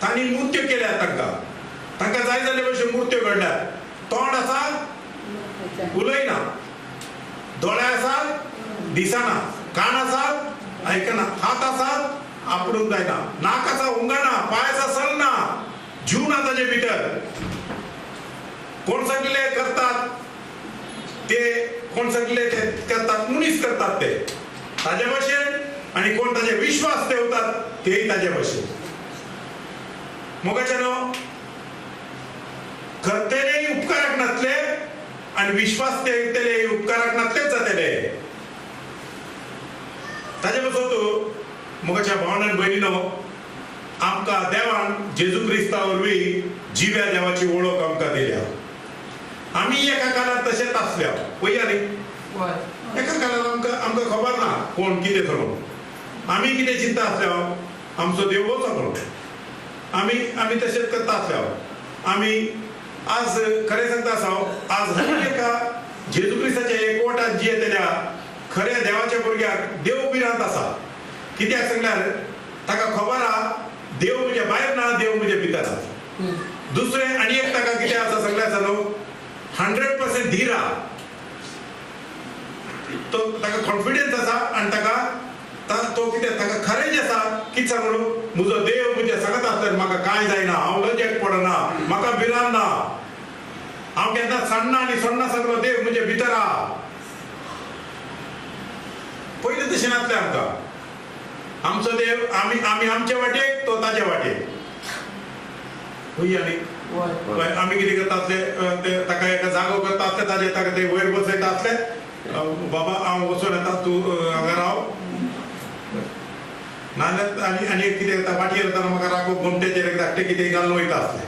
तांणी मूर्त्यो केल्या. तांकां जाय जाल्ले भशेन मूर्त्यो घडल्यात. तोंड आसा उलयना, दोळे आसात दिसना, कान आसात आयकना, हात आसात आपडूंक जायना, नाक आसा उंगना, पांय आसा चलना, जीव ना ताचे भितर. कोण सांगले करतात ते, कोण सांगले ते करतात, मनीस करतात ते ताजे भशेन आनी कोण ताजे विश्वास ठेवतात तेय ताजे भशेन. मोगाच्यानो करतेलेय उपकाराक नातले आनी विश्वास ठेवतेले उपकाराक नातलेच जातले. ताजे पासून मोगाच्या भावनान भयणीनो आमकां देवान जेजू क्रिस्ता वरवीं जिव्या देवाची वळख आमकां दिल्या. आमी एका काळार तशेंच आसल्या पळया न्ही. एका काळार आमकां खबर ना कोण कितें करूं. आमी कितें चिंता आसल्या आमचो देव वचो करूं. आमी तशेंच करता आसल्या. आमी आज खरें सांगता आसा आज एका जेजू क्रिस्ताच्या एकवटात जियेतल्या खऱ्या देवाच्या भुरग्याक देव भिरांत आसा. कित्याक सांगल्यार ताका खबर आहा देव म्हज्या भायर ना, देव म्हज्या भितर आसा. दुसरें आनी एक ताका कितें आसा सांगल्यार न्हू 100% धीर आहा. तो ताका कॉन्फिडन्स आसा आनी ताका तो कितें ताका खरेंच आसा. कितें सांगू म्हजो देव म्हज्या सांगत आसल्यार म्हाका कांय जायना, हांव लजेक पडना, म्हाका भिरांत ना, हांव केन्ना सणना आनी सणना सगळो देव म्हज्या भितर आहा. पयलीं तशें नासलें आमकां. आमचो देव आमी आमचे वाटेक, तो ताचे वाटेक. न्ही आमी कितें करता आसले ताका एका जागो करता आसले ताजे ताका ते वयर बसयता आसले. बाबा हांव वचून येता, तूं हांगा राव. नाजाल्यार आनी कितें करता वाटयेर येताना म्हाका राखो घुमटेचेर धाकटे कितें घालून वयता आसले.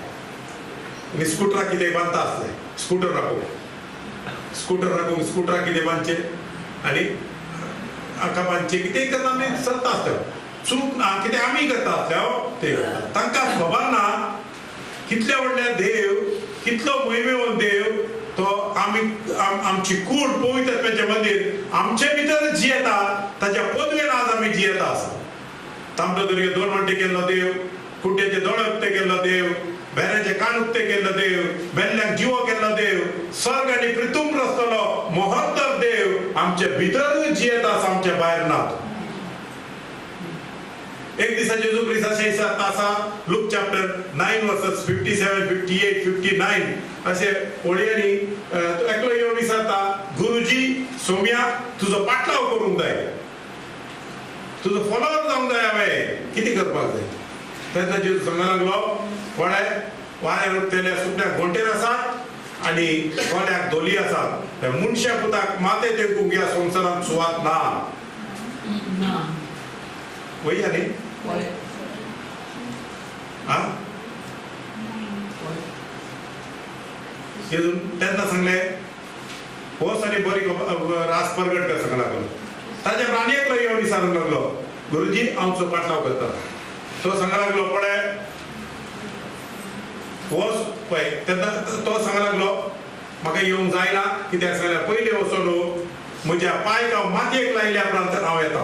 आनी स्कुटराक कितें बांदता आसले. स्कुटर राखूंक स्कुटराक कितें बांदचे आनी हाका बांदचे कितें करता आमी चलता आसले. चूक ना कितें आमी करता आसले ते. तांकां खबर ना कितले व्हडले देव, कितलो महिमेवन देव तो आमची कूड पवित्र आत्म्याचें मंदिर आमचे भितर जियेता. ताच्या पदवेन आज आमी जियेता आसा. तांबडो दर्या 2 वंटे केल्लो देव, कुड्ड्याचे दोळे उक्ते केल्लो देव, बेऱ्याचे कान उक्ते केल्लो देव, बेल्ल्यांक जिवो केल्लो देव, स्वर्ग आनी पृथ्वी रचलेलो मोहत्तर देव आमचे भितर जियेता आसा, आमच्या भायर नात. एक दिसा जेजू क्रिस्ताचे दिसता आसा लूक चॅप्टर 9 वर्सेस 57, 58, 59 असे ओळयांनी एकलो येवन विचारता गुरुजी सोम्या तुजो पाटलाव करूंक जाय, तुजो फॉलोवर जावंक जाय, हांवें कितें करपाक जाय. तेन्ना जेजू सांगूंक लागलो पळय वाऱ्यार उक्तेल्या सुकण्याक घोंटेर आसात आनी कोल्याक धोली आसात. त्या मनशा पुताक माते तेंकूंक ह्या संवसारांत सुवात ना. वया न्ही जेजून तेन्ना सांगले हो सारी बरी रास परगट कर सांगला लागलो. ताच्या राणयेक येवन विचारूंक लागलो गुरुजी आमचो पाटलाव करता. तो सांगा लागलो पळय हो पळय तेन्ना तो सांगा लागलो म्हाका येवंक जायना कित्याक सांगल्यार पयलीं वचून म्हज्या पांयक हांव मातयेक लायल्या उपरांत हांव येता.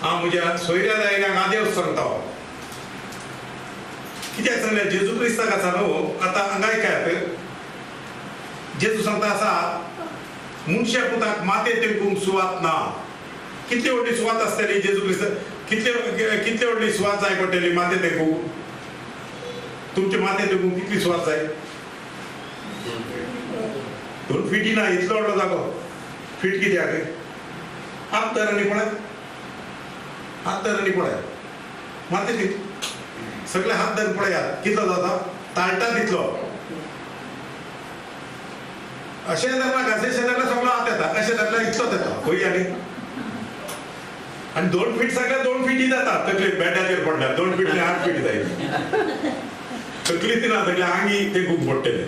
हांव म्हज्या सोयऱ्या दायल्यांक आदेव सांगता. कित्याक सांगल्यार जेजू क्रिस्ताक आसा न्हू आतां हांगा ऐकात जेजू सांगता आसा मनशा पुताक माते तेंकूंक सुवात ना. कितली व्हडली सुवात आसतली जेजू क्रिस्त कितली व्हडली सुवात जाय पडटली माते तेंकूंक. तुमचे माते तेंकूंक कितली सुवात जाय 2 फिटी ना इतलो व्हडलो जागो. फीट कित्याक हात धर आनी पळय हात धर आनी पळय माते ती सगळे हात धरून पळयात कितलो जाता ताळटा तितलो. अशें धरला घासे धरला सगळो हात येता अशें धरला इतलोच येता खंय आनी 2 फीट सगळे 2 फिटी जाता. तकले बॅटाचेर पडल्या 2 फीट 8 फीट जाय तकली ती ना सगळे आंगी ते खूब पडटले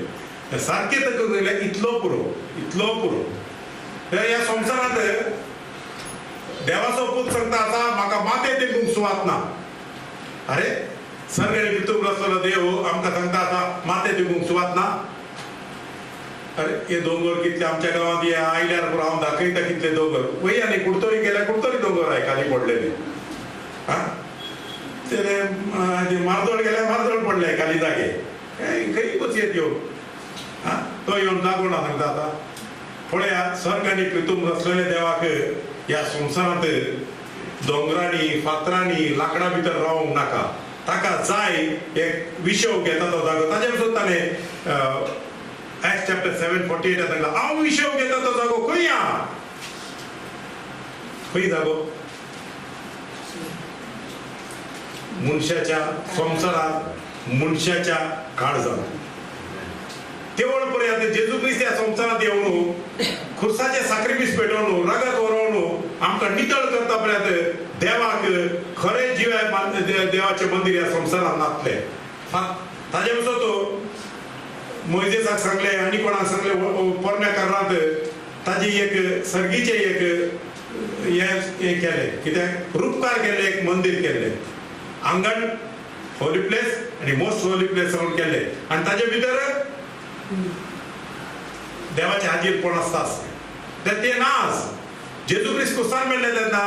सारखे तकून गेले इतलो पुरो इतलो पुरो. ह्या संवसारांत देवाचो पूत सांगता आसा म्हाका माते तेंकूंक सुवात ना. अरे सर्ग आनी पृथ्वी रचलेलो देव आमकां सांगता आसा माते तेंकूंक सुवात ना. अरे हे दोंगर कितले आमच्या गांवांत हे आयल्यार पुरो हांव दाखयता कितले दोंगर. वय आनी कुडतोरी गेल्यार कुडतोरी दोंगर आय खाली पडलेले. मार्दोळ गेल्यार मार्दोळ पडले खाली जागे खंय बसयत येवन तो येवन जागो ना सांगता आतां. पळयात सर्ग आनी पृथ्वी रचलेले देवाक ह्या संवसारांत दोंगरांनी फातरांनी लांकडा भितर रावंक नाका. ताका जाय एक विशव घेता तो जागो. ताचे पसून ताणें Acts chapter 7:48 सांगला हांव विशव घेता तो जागो खंय आहा. खंय जागो मनशाच्या संवसारांत मनशाच्या काळजांत. तेवळ पर्यंत जेजू क्रिस्त ह्या संवसारांत येवन खुर्साचे साक्रिफीस पेटोवन रगत व्हरोवन आमकां नितळ करता पर्यंत देवाक खरें जिव्या देवाचें मंदीर ह्या संवसारांत नासलें. ताजे पसून तो मोइजेसाक सांगले आनी कोणाक सांगले पोरण्या कारणांत ताजी एक सर्गीचे एक हे केले कित्याक रूपकार केले एक मंदीर केले आंगण होली प्लेस आनी मोस्ट होली प्लेस म्हणून केले आनी ताजे भितर देवाचे हाजीरपण आसता तर ते नाच. जेजू क्रिस्त कुसार मेळ्ळे तेन्ना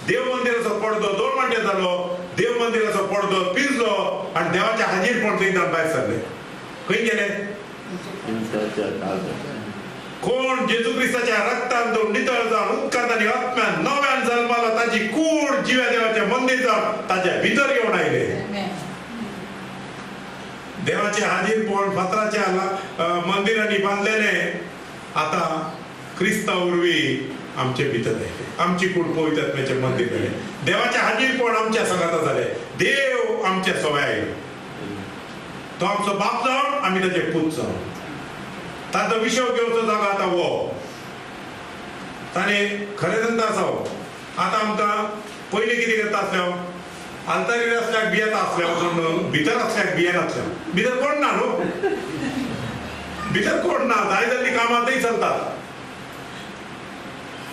देव मंदिराचो पडदो 2 मांटे जालो. देव मंदिराचो पडदो पिंजलो आनी देवाचे हाजीरपण थंयच्यान भायर सरले. खंय गेले कोण जेजू क्रिस्ताच्या रक्तान तो नितळ जावन उदकांत आनी आत्म्यान नव्यान जल्माला ताची कूड जिव्या देवाचें मंदीर जावन ताच्या भितर येवन आयले. देवाचे हाजीरपण फातराच्या मंदिरांनी बांदलेले आतां क्रिस्ता वरवीं आमचे भितर आयले. आमची कूड पवित्र आत्म्याचें मंदीर जालें. देवाचें हाजीरपण आमच्या संगाता जालें. देव आमच्या सवय आयलो. तो आमचो बाप जावन आमी ताचे पूत जावन. ताचो विशव घेवचो जागो आतां वो ताणें खरें सांगता आसा हो. आतां आमकां पयलीं कितें करता आसले आल्तारीर आसल्याक भियेता आसले वचून भितर आसल्याक भियेनासले. भितर कोण ना न्हू भितर कोण ना जाय जाल्ली कामां थंय चलतात.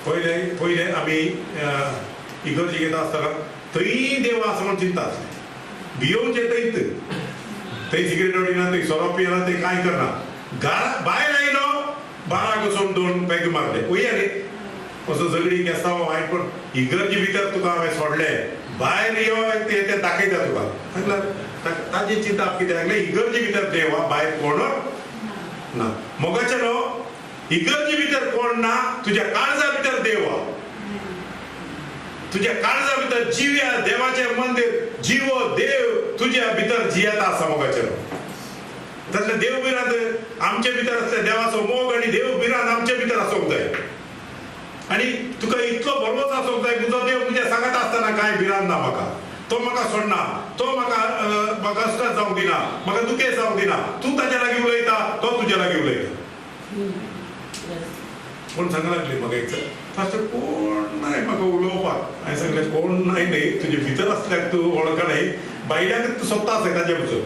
पयले आमी इगर्जी घेता आसतना थंय देव आसा म्हूण चिंता आसले. भियोवचें थंयच थंय सिगरेट ओडिना थंय सोरो पियना थंय कांय करना. भायर आयलो बाराक वचून 2 पॅग मारले वया रे असो झगडी केसा वायट पण इगर्जी भितर तुका हांवें सोडले भायर यो ते दाखयता तुका सांगल्यार ताजी चिंता कितें सांगलें इगर्जी भितर देवा भायर कोण ना. मोगाचें न्हू इगर्जी भितर कोण ना तुज्या काळजा भितर देव आहा. तुज्या काळजा भितर जिव्या देवाचें मंदीर जिवो देव तुज्या भितर जियेता आसा मोगाचें. तसले देव बिरांत आमचे भितर आसले देवाचो मोग आनी देव बिरांत आमचे भितर आसूंक जाय. आनी तुका इतलो भरवोस आसूंक जाय तुजो देव तुज्या सांगात आसतना कांय भिरांत ना म्हाका. तो म्हाका सोडना. तो म्हाका कश्टां जावंक दिना. म्हाका दुखें जावंक दिना. तूं ताच्या लागीं उलयता तो तुज्या लागीं उलयता. पूण सांगूंक लागली म्हाका एक फास्ट कोण नाय म्हाका उलोवपाक. हांवें सांगलें कोण नाय न्ही तुजे भितर आसल्याक तूं वळखनाय बायलांक स्वता आसा ताजे बसून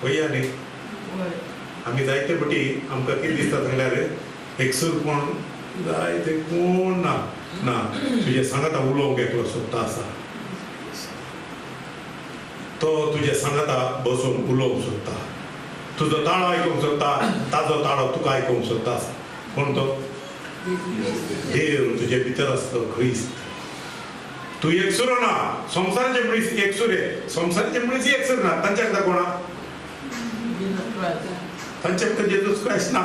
वया न्ही वय. आमी जायते फाटी आमकां कितें दिसता सांगल्यार एकसूर कोण जाय ते कोण ना ना तुजे सांगाता उलोवंक एकलो स्वता आसा तो तुजे सांगाता बसून उलोवंक सोदता तुजो ताळो आयकूंक सोदता ताजो ताळो तुका आयकूंक सोदता कोण तो देव तुजे भितर आसता ख्रिस्त तू एकसुरो ना संवसाराचे मनीस एकसुरे संवसाराचे मनीस एकसुर ना तांच्या खातीर कोणा तांच्या भितर जेजूस क्रायस्ट ना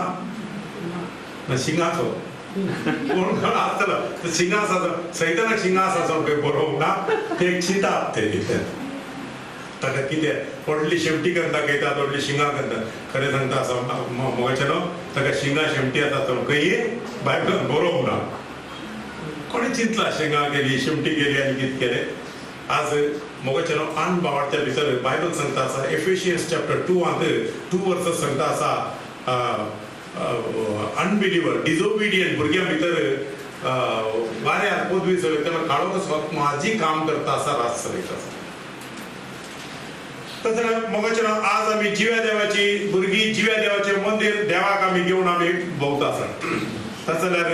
ना शिंगाचो कोण खरा आसतलो शिंगासाचो सैतानाक शिंगासाचो खंय बरोवंक ना ते एक चिंतात ते भितर ताका कितें व्हडली शेमटी करून दाखयतात व्हडली शिंगां करतात खरें सांगता आसा मोगाचें न्हू ताका शिंगां शेमटी आसा तो खंय बायबलांत बरोवंक ना कोणी चिंतला शिंगां गेली शेमटी गेली आनी कितें केलें आज मोगाचें न्हू आन भावाच्या भितर बायबल सांगता आसा एफिशियन्स चॅप्टर 2 वर्सां सांगता आसा अनबिलिवर डिजोबिडियंट भुरग्यां भितर वाऱ्यार पदवी चलयतना काळो कसो माझी काम करता आसा रात चलयता आसा तसं मोगाचें आज आमी जिव्या देवाची भुरगीं जिव्या देवाचें मंदिर देवाक आमी घेवन आमी भोंवता आसा तशें जाल्यार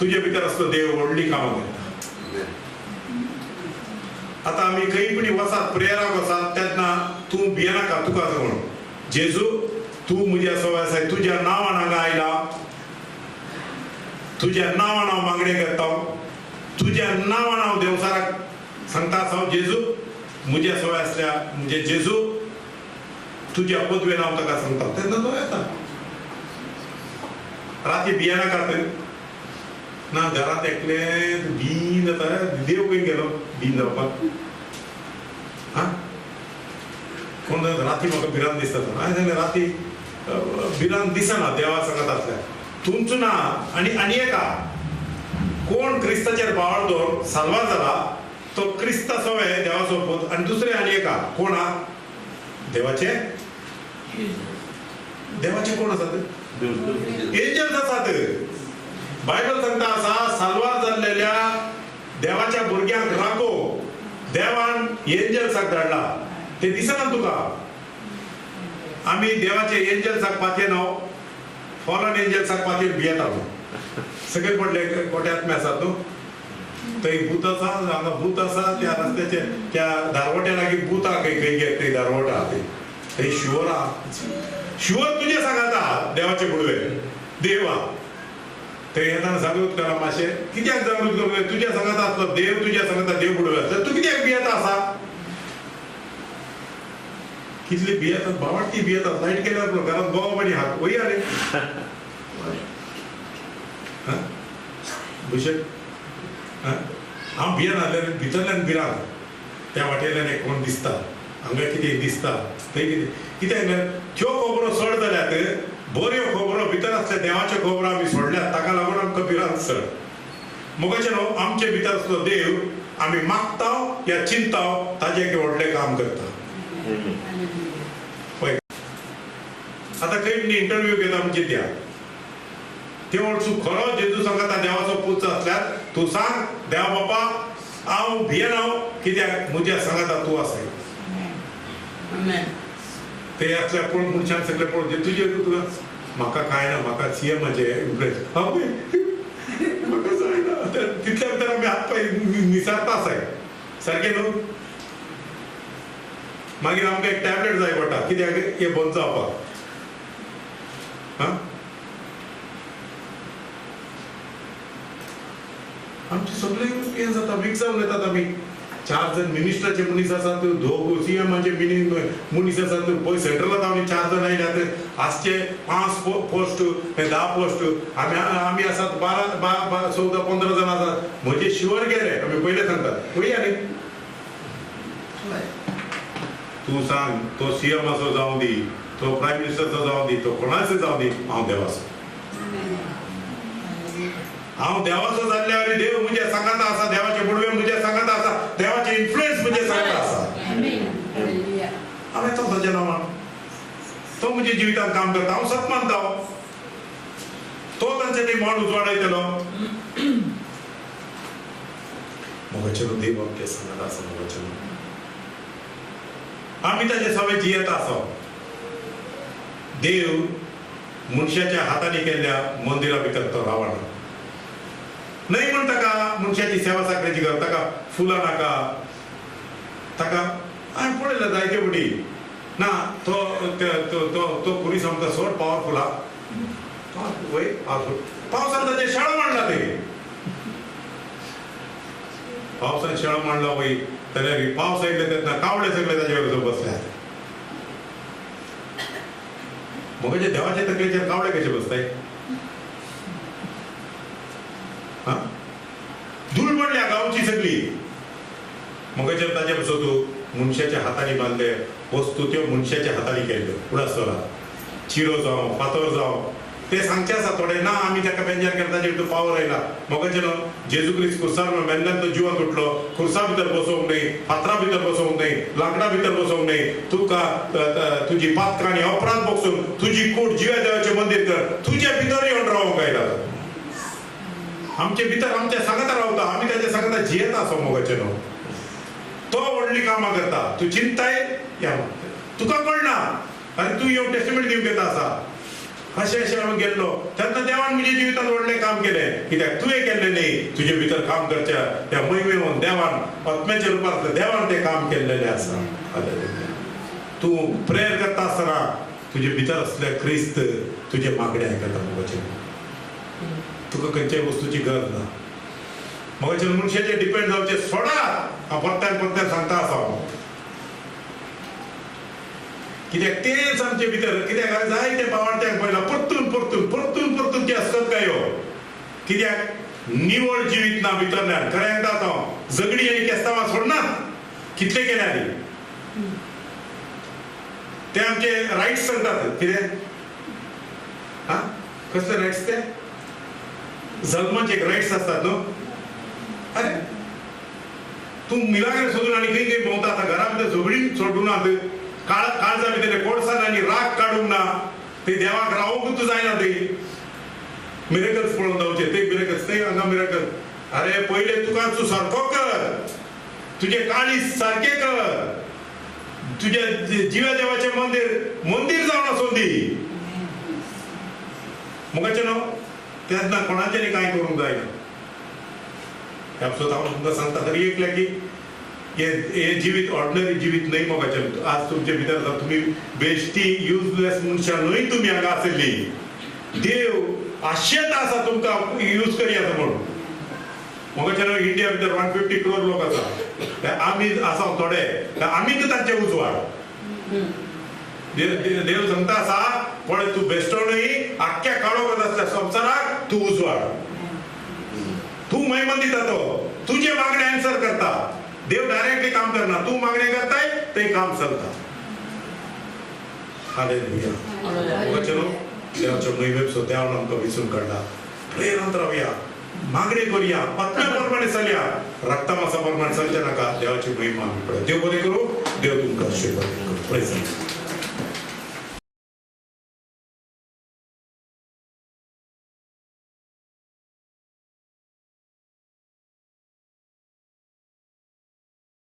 तुजे भितर आसलो देव व्हडली कामां करता आतां आमी खंय पुणी वसात प्रेयराक वसात तेन्ना तूं भियेनाका तुका म्हण जेजू तूं म्हज्या सवाय आसाय तुज्या नांवान हांगा आयला तुज्या नांवान हांव मागणें करता तुज्या नांवान हांव देवसाराक सांगता आसा जेजू म्हज्या सवाय आसल्या म्हणजे जेजू तुज्या पदवेन हांव ताका सांगता तेन्ना तो येता राती भियेनाकात ना घरांत एकले भीन जाता देव खंय गेलो भीन जावपाक हा कोण राती म्हाका भिरांत दिसता हांवें सांगलें राती भिरांत दिसना देवा सांगता आसल्यार तुमचो ना आनी एका कोण क्रिस्ताचेर बावळ दवर साल्वार जाला तो क्रिस्ता सवय देवाचो पूत आनी दुसरे आनी एका कोण हा देवाचे कोण आसात एंजल्स आसात बायबल सांगता आसा साल्वार जाल्लेल्या देवाच्या भुरग्यांक राखो देवान एंजल्साक धाडला ते दिसना तुका आमी देवाचे एंजल्साक पातये न्हू फॉलन एंजल्साक पातयेर भियेतालो सगळे पडले कोट्यात्मे आसात न्हू थंय भूत आसा हांगा भूत आसा त्या रस्त्याचे त्या दारवट्या लागीं भूत आहा खंय खंय दारवट आहा थंय शुवर आहा शुवर तुजे सांगाता देवाचे बुडवे देव आहा थंय येताना जागृत करा मातशें कित्याक जागृत करूं तुज्या सांगाता आसलो देव तुज्या सांगाता देव बुडवे आसता तूं कित्याक भियेता आसा कितली भियेतात भावाटी भियेतात लायट केल्यार घरांत बोवाब आनी हात वया रे भुशेक हांव भियेना जाल्यार भितरल्यान भिरांत त्या वाटेल्यान एक कोण दिसता हांगा कितें दिसता थंय कितें त्यो खबरो चड जाल्यात बऱ्यो खबरो भितर आसल्या देवाच्यो खबरो आमी सोडल्यात ताका लागून आमकां भिरांत चड मोगाचें न्हू आमचे भितर आसलो देव आमी मागता या चिंता ताजें एक व्हडलें काम करता पळय आतां खंय इंटरव्यू घेता आमी चिंत्या ते वळसू खरो जेजू सांगता देवाचो पूत आसल्यार तूं सांग देवा बापा हांव भियेना कित्याक म्हज्या सांगाता तूं आसाय ते आसल्यार पळोवन मनशान सगळे पळोवन तुजे तुका म्हाका कांय ना म्हाका सीएमाचे इम्प्रेस म्हाका जायना तितल्या भितर आमी हात पांय निसारता आसाय सारकें न्हू मागीर आमकां एक टॅबलेट जाय पडटा कित्याक हे बंद जावपाक हा आमचे सगळे हें जाता मिक्स जावन येतात आमी 4 जण मिनिस्टराचे मनीस आसात दोग सीएमाचे मनीस आसात पळय सेंट्रलांत आमी 4 जण आयल्यात आजचे 5 पोस्ट 10 पोस्ट आमी आसात 12 14 15 जण आसात म्हजे शुअर गेले आमी पयले सांगतात वया न्ही तूं सांग तो सीएमाचो जावं दी तो प्रायम मिनिस्टरचो जावं दी तो कोणाचो जावं दी हांव देवाचो हांव देवाचो जाल्ल्यावर देव म्हज्या सांगाता आसा देवाचे बुडवे म्हज्या सांगाता आसा देवाचे इन्फ्लुएन्स म्हज्या सांगाता आसा हांवें तो ताच्या नांवान तो म्हज्या जिवितांत काम करता हांव सत मानता तो तांचे ती मोड उजवाडायतलो वचन देव आमचे सांगत असं वचन आम्ही त्याचे सवय जियत असो. देव मनशाच्या हाताने केल्ल्या मंदिरा भितर तो रावण नाही म्हणता का मनशाची सेवा साखरेची करता का फुलां नाका ताका हांवें पळयलें जायते फावटी ना तो तो खुरी सामको सोड पावरफुल हा वय पावसान ताचे शाळा मांडला ते पावसान शाळा मांडला वय जाल्यार पावस आयले तेन्ना कावळे सगळे ताचे वयर बसल्यात. मग देवाच्या तकलेचेर कावळे कशे बसताय? धूळ पडल्या गावची सगळी. मग ताचे बसो तू मनशाच्या हाताने बांधले वस्तू त्यो मनशाच्या हाताने केल्ल्यो उडासला चिरो जावं फातर जावं ते सांगचे आसा थोडे ना आमी ताका बेंजार केला ताचे भितर पावर आयला. मोगाचे न्हू जेजू क्रिस्त खुर्सार मेल्ल्यान तो जिवंत उठलो. खुर्सा भितर बसोवंक न्हय, फातरा भितर बसोवंक न्हय, लांकडा भितर बसोवंक न्हय. तुका तुजी पातकां आनी अपराध बसून तुजी कूड जिव्या देवाचें मंदीर कर. तुजे भितर येवन रावंक आयला. आमचे भितर आमच्या सांगाता रावता आमी ताच्या सांगाता जियेता असो मोगाचे न्हू. तो व्हडली कामां करता. तू चिंताय या तुका कळना आनी तू येवन टेस्टमेंट दिवंक येता आसा. अशें हांव गेल्लो तेन्ना देवान म्हज्या जिवितांत व्हडलें काम केलें. कित्याक तुवें केल्लें न्ही, तुजे भितर काम करच्या त्या महिमेन देवान आत्म्याच्या रुपांत देवान तें काम केल्लेलें आसा. तूं प्रेयर करता आसतना तुजे भितर असले क्रिस्त तुजे मागणे आयकता. मोगाचे तुका खंयच्याय वस्तूची गरज ना. मोगाचे मनशाचेर डिपेंड जावचें सोडा. हांव परत्यान सांगता आसा कित्याक तेच आमचे भितर कित्याक जाय ते पावार्थ्यांक पळयला परतून ते आसतात काय कित्याक निवळ जिवीत ना भितरल्यान. खरें सांगता हांव झगडी आनी केस्तांवां सोडनात कितले केल्यार ते आमचे रायट्स सांगतात. कितें कसले रायट्स ते जल्माचे एक रायट्स असतात न्हू. अरे तू मिलाग्र सोदून आनी खंय खंय भोंवता आतां घरा भितर झगडी सोडूनात. काळजा भितर कोडसान आनी राग काडूंक ना. ते देवाक रावूंक जायना. ते मिरेकल्स पळोवन जावचे ते मिरेकल्स ते हांगा मिरेकल. अरे पयले तुका तूं सारको कर. तुजे काळीज सारके कर. तुज्या जिव्या देवाचें मंदीर जावन आसूं दी. मोगाचें न्हू तेन्ना कोणाचेर कांय करूंक जायना. हांव तुमकां सांगता तरी एकल्या की हे जिवीत ऑर्डिनरी जिवीत न्हय. मोगाचें आज तुमचे भितर आसा तुमी बेश्टी युजलेस मनशां न्हय तुमी हांगा आसली. देव आशेता आसा तुमकां यूज करया म्हणून. मोगाचें इंडिया भितर 150 crore लोक आसा. आमी आसा थोडे आमीच तांचे उजवाड. देव सांगता आसा पळय तूं बेश्टो न्हय आख्ख्या काळोखांत आसल्या संवसाराक तूं उजवाड. तूं महिमा दिता तो तुजे मागणे आन्सर करता. देव डायरेक्टली काम करना. तू मागणे करताय ते काम चलता. हालेलुया. देवाच्या महिमेचो देवान आमकां विसरून काडला. प्रेरांत रावया, मागणे करूया, आत्म्या प्रमाणे चलया, रक्ता मांसा प्रमाणे चलचे नाका. देवाची महिमा आमी पळय. देव बरें करूं. देव तुमकां आशीर्वाद करूं. प्रेज